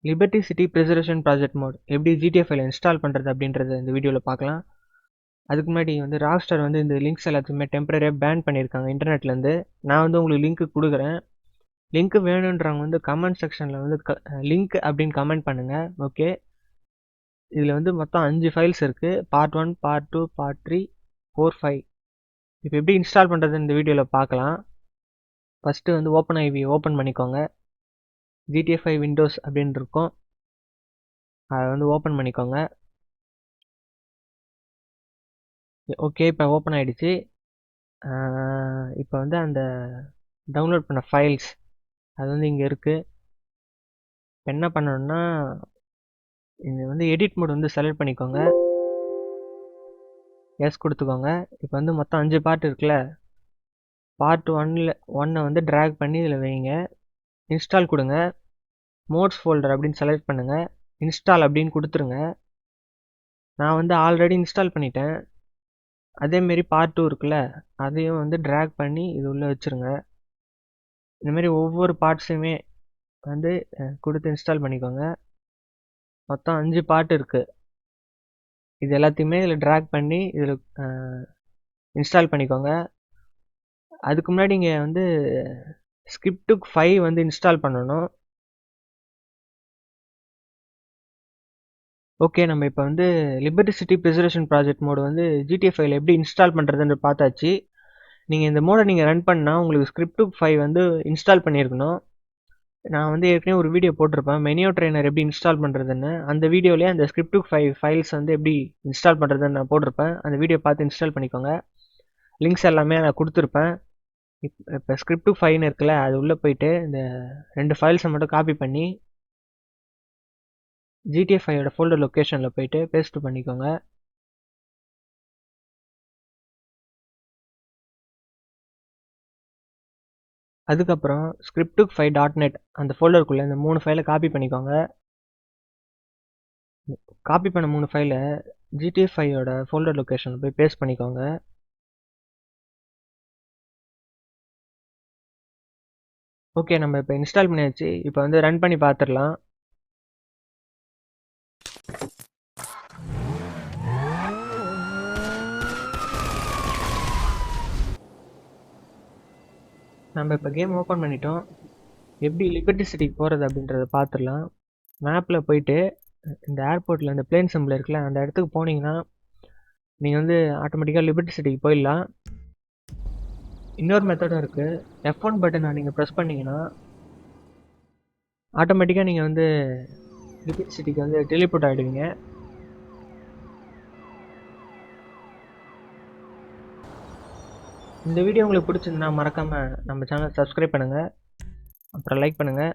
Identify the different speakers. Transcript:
Speaker 1: Liberty city preservation project mod எப்படி ஜிடிஎஃப்ஐல install பண்ணுறது அப்படின்றத இந்த வீடியோவில் பார்க்கலாம். அதுக்கு முன்னாடி ராக்ஸ்டார் இந்த லிங்க்ஸ் எல்லாத்தையுமே டெம்பரரியாக பேன் பண்ணியிருக்காங்க இன்டர்நெட்லேருந்து. நான் உங்களுக்கு லிங்க் கொடுக்குறேன். லிங்க் வேணுன்றவங்க கமெண்ட் செக்ஷனில் லிங்க் அப்படின்னு கமெண்ட் பண்ணுங்கள். ஓகே, இதில் மொத்தம் 5 ஃபைல்ஸ் இருக்குது. Part 1, part 2, part 3, 4, 5. இப்போ எப்படி இன்ஸ்டால் பண்ணுறது இந்த வீடியோவில் பார்க்கலாம். ஃபஸ்ட்டு ஓப்பன் ஐவி ஓப்பன் பண்ணிக்கோங்க. ஜிடிஎஃப்ஐ விண்டோஸ் அப்படின்னு இருக்கும், அதை ஓப்பன் பண்ணிக்கோங்க. ஓகே, இப்போ ஓப்பன் ஆகிடுச்சு. இப்போ அந்த டவுன்லோட் பண்ண ஃபைல்ஸ் அது இங்கே இருக்குது. இப்போ என்ன பண்ணணும்னா இது எடிட் மோட் செலக்ட் பண்ணிக்கோங்க. எஸ் கொடுத்துக்கோங்க. இப்போ மொத்தம் 5 பார்ட் இருக்குல்ல, பார்ட் 1 ட்ராக் பண்ணி இதில் வைங்க. இன்ஸ்டால் கொடுங்க. மோட்ஸ் ஃபோல்டர் அப்படின்னு செலக்ட் பண்ணுங்கள். இன்ஸ்டால் அப்படின்னு கொடுத்துருங்க. நான் ஆல்ரெடி இன்ஸ்டால் பண்ணிட்டேன். அதேமாரி பார்ட் 2 இருக்குல்ல, அதையும் ட்ராக் பண்ணி இது உள்ளே வச்சுருங்க. இந்தமாரி ஒவ்வொரு பார்ட்ஸையுமே கொடுத்து இன்ஸ்டால் பண்ணிக்கோங்க. மொத்தம் 5 பார்ட் இருக்குது. இது எல்லாத்தையுமே இதில் ட்ராக் பண்ணி இதில் இன்ஸ்டால் பண்ணிக்கோங்க. அதுக்கு முன்னாடி இங்கே ஸ்கிரிப்டுக்கு 5 இன்ஸ்டால் பண்ணணும். ஓகே, நம்ம இப்போ Liberty city preservation project mod ஜிடிஎஃப்ஐல எப்படி இன்ஸ்டால் பண்ணுறதுன்னு பார்த்தாச்சு. நீங்கள் இந்த மோடை நீங்கள் ரன் பண்ணால் உங்களுக்கு ஸ்கிரிப்டுக்கு 5 இன்ஸ்டால் பண்ணியிருக்கணும். நான் ஏற்கனவே ஒரு வீடியோ போட்டிருப்பேன், மெனியோ ட்ரெய்னர் எப்படி இன்ஸ்டால் பண்ணுறதுன்னு. அந்த வீடியோலேயே அந்த ஸ்கிரிப்டுக்கு 5 ஃபைல்ஸ் எப்படி இன்ஸ்டால் பண்ணுறதுன்னு நான் போட்டிருப்பேன். அந்த வீடியோ பார்த்து இன்ஸ்டால் பண்ணிக்கோங்க. லிங்க்ஸ் எல்லாமே நான் கொடுத்துருப்பேன். இப்போ ஸ்கிரிப்டுக்கு 5 இருக்குல்ல, அது உள்ளே போயிட்டு இந்த 2 ஃபைல்ஸை மட்டும் காப்பி பண்ணி ஜிடிஎஃப்ஐயோட ஃபோல்டர் லொக்கேஷனில் போயிட்டு பேஸ்ட் பண்ணிக்கோங்க. அதுக்கப்புறம் ஸ்கிரிப்டுக்கு 5.net அந்த ஃபோல்டருக்குள்ளே இந்த 3 ஃபைலை காப்பி பண்ணிக்கோங்க. காப்பி பண்ண 3 ஃபைலை ஜிடிஎஃப்ஐயோட ஃபோல்டர் லொக்கேஷனில் போய் பேஸ்ட் பண்ணிக்கோங்க. ஓகே, நம்ம இப்போ இன்ஸ்டால் பண்ணியாச்சு. இப்போ ரன் பண்ணி பார்த்துடலாம். நம்ம இப்போ கேம் ஓப்பன் பண்ணிட்டோம். எப்படி லிபர்ட்டி சிட்டிக்கு போகிறது அப்படின்றத பார்த்துடலாம். மேப்பில் போயிட்டு இந்த ஏர்போர்ட்டில் இந்த பிளேன் சிம்பிள் இருக்குல்ல, அந்த இடத்துக்கு போனீங்கன்னா நீங்கள் ஆட்டோமேட்டிக்காக லிபர்ட்டி சிட்டிக்கு போயிடலாம். இன்னொரு மெத்தடும் இருக்குது. F1 பட்டனை நீங்கள் ப்ரெஸ் பண்ணிங்கன்னா ஆட்டோமேட்டிக்காக நீங்கள் லிபர்ட்டி சிட்டிக்கு டெலிபோர்ட் ஆகிடுவீங்க. இந்த வீடியோ உங்களுக்கு பிடிச்சிருந்தா மறக்காமல் நம்ம சேனலை சப்ஸ்கிரைப் பண்ணுங்கள், அப்புறம் லைக் பண்ணுங்கள்.